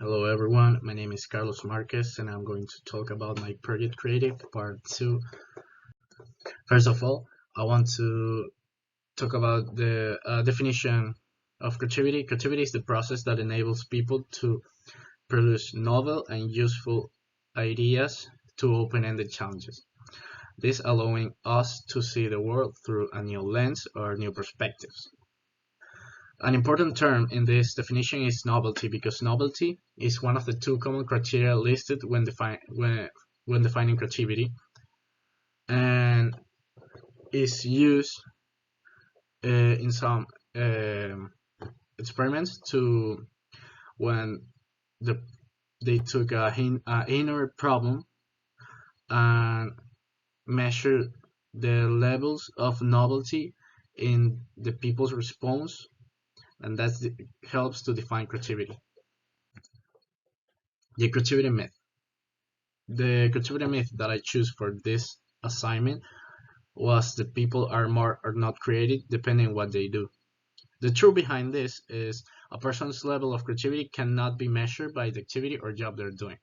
Hello everyone, my name is Carlos Marquez and I'm going to talk about my project creative part 2. First of all, I want to talk about the definition of creativity. Creativity is the process that enables people to produce novel and useful ideas to open-ended challenges. This allowing us to see the world through a new lens or new perspectives. An important term in this definition is novelty because novelty is one of the two common criteria listed when defining creativity and is used in some experiments to when the, they took a inner problem and measured the levels of novelty in the people's response, and that helps to define creativity. The creativity myth. The creativity myth that I choose for this assignment was that people are more or not creative depending on what they do. The truth behind this is a person's level of creativity cannot be measured by the activity or job they're doing.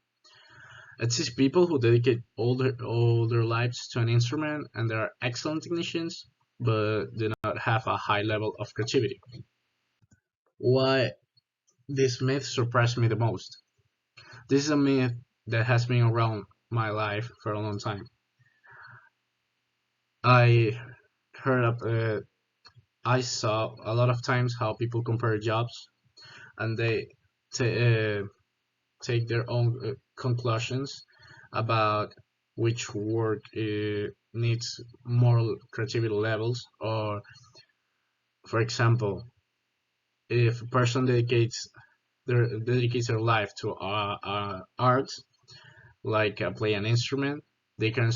Exists people who dedicate all their lives to an instrument and they are excellent technicians, but do not have a high level of creativity. Why this myth surprised me the most? This is a myth that has been around my life for a long time. I heard of, I saw a lot of times how people compare jobs and they take their own conclusions about which work needs more creativity levels, or for example, if a person dedicates their life to art, like play an instrument, they can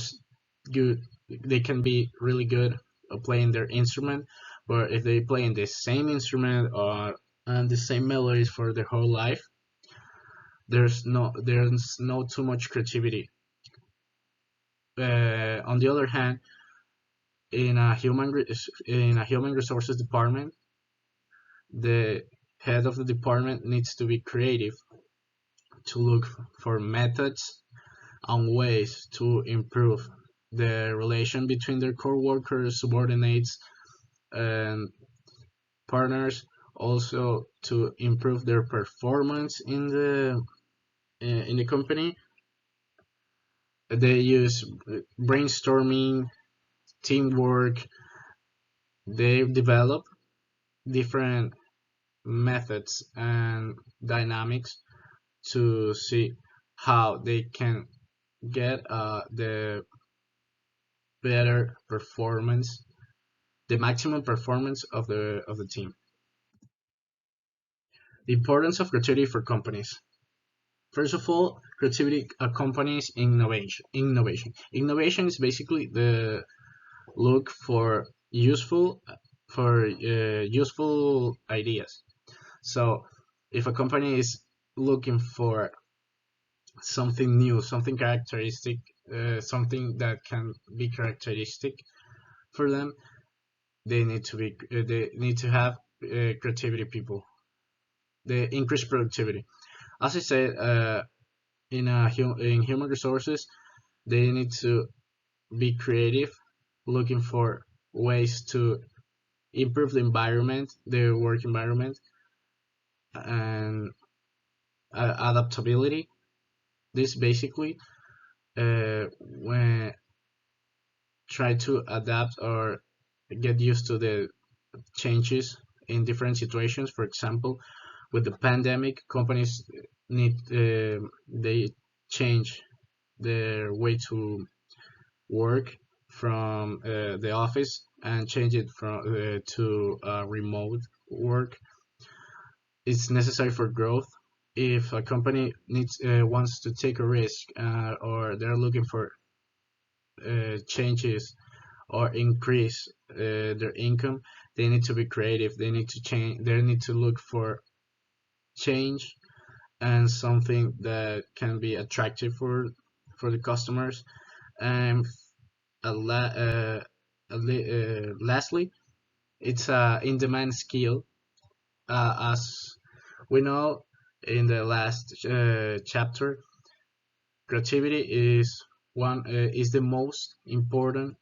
good they can be really good at playing their instrument, but if they play in the same instrument or and the same melodies for their whole life, there's no too much creativity. On the other hand, in a human resources department, the head of the department needs to be creative to look for methods and ways to improve the relation between their co-workers, subordinates, and partners. Also, to improve their performance in the company, they use brainstorming, teamwork. They develop different methods and dynamics to see how they can get the better performance, the maximum performance of the team. The importance of creativity for companies. First of all, creativity accompanies innovation. Innovation is basically the look for useful ideas. So, if a company is looking for something new, something characteristic, something that can be characteristic for them, they need to have creativity people. They increase productivity. As I said, in human resources, they need to be creative, looking for ways to improve the work environment, and adaptability. This basically when try to adapt or get used to the changes in different situations. For example, with the pandemic, companies they change their way to work from the office and change it to remote work. It's necessary for growth. If a company wants to take a risk, or they're looking for changes or increase their income, they need to be creative. They need to change. They need to look for change and something that can be attractive for the customers. And lastly, it's a in-demand skill. As we know, in the last chapter, creativity is the most important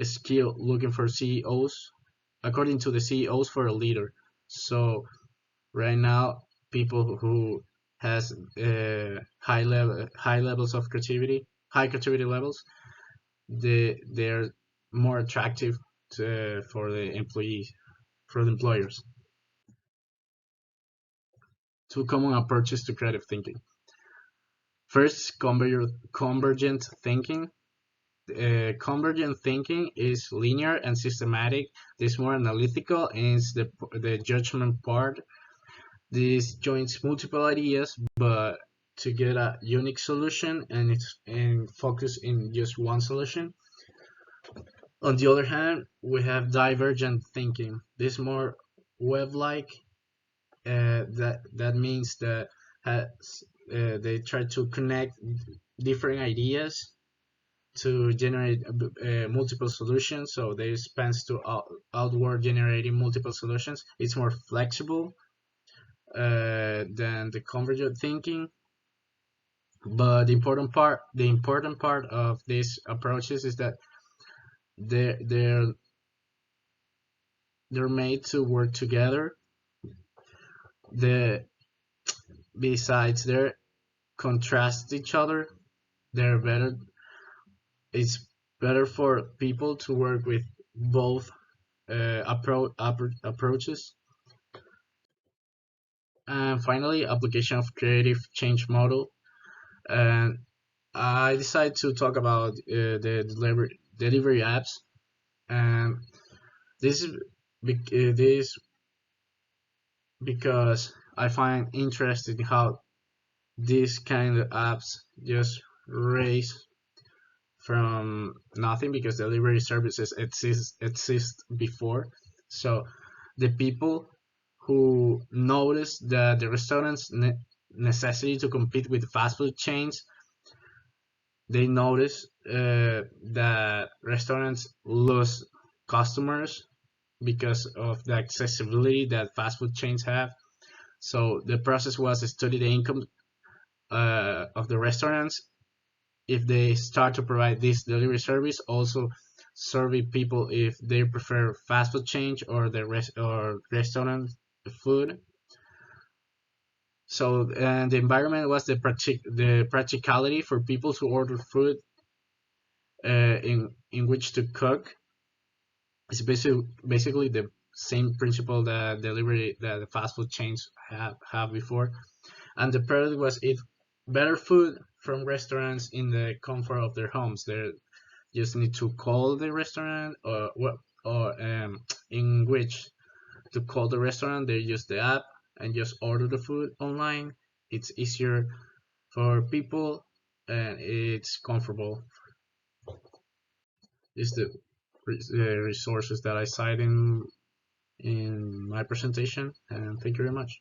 skill looking for CEOs, according to the CEOs for a leader. So right now, people who has high levels of creativity, high creativity levels, they're more attractive for the employees, for the employers. Two common approaches to creative thinking. First, convergent thinking. Convergent thinking is linear and systematic. This more analytical is the judgment part. This joins multiple ideas, but to get a unique solution and focus in just one solution. On the other hand, we have divergent thinking. This more web-like. That means that they try to connect different ideas to generate multiple solutions. So they spans to outward generating multiple solutions. It's more flexible than the convergent thinking. But the important part of these approaches is that they're they're they're made to work together. The besides they contrast each other. They're better. It's better for people to work with both approaches. And finally, application of creative change model. And I decided to talk about the delivery apps. And this is this because I find interesting how these kind of apps just raise from nothing because delivery services exist before. So the people who notice that the restaurant's necessity to compete with fast food chains, they notice that restaurants lose customers because of the accessibility that fast food chains have. So the process was to study the income of the restaurants if they start to provide this delivery service, also survey people if they prefer fast food change or or restaurant food. So and the environment was the practicality for people to order food in which to cook. It's basically the same principle that delivery that the fast food chains have before. And the product was eat better food from restaurants in the comfort of their homes. They just need to call the restaurant or in which to call the restaurant. They use the app and just order the food online. It's easier for people and it's comfortable. Is the resources that I cite in my presentation. And thank you very much.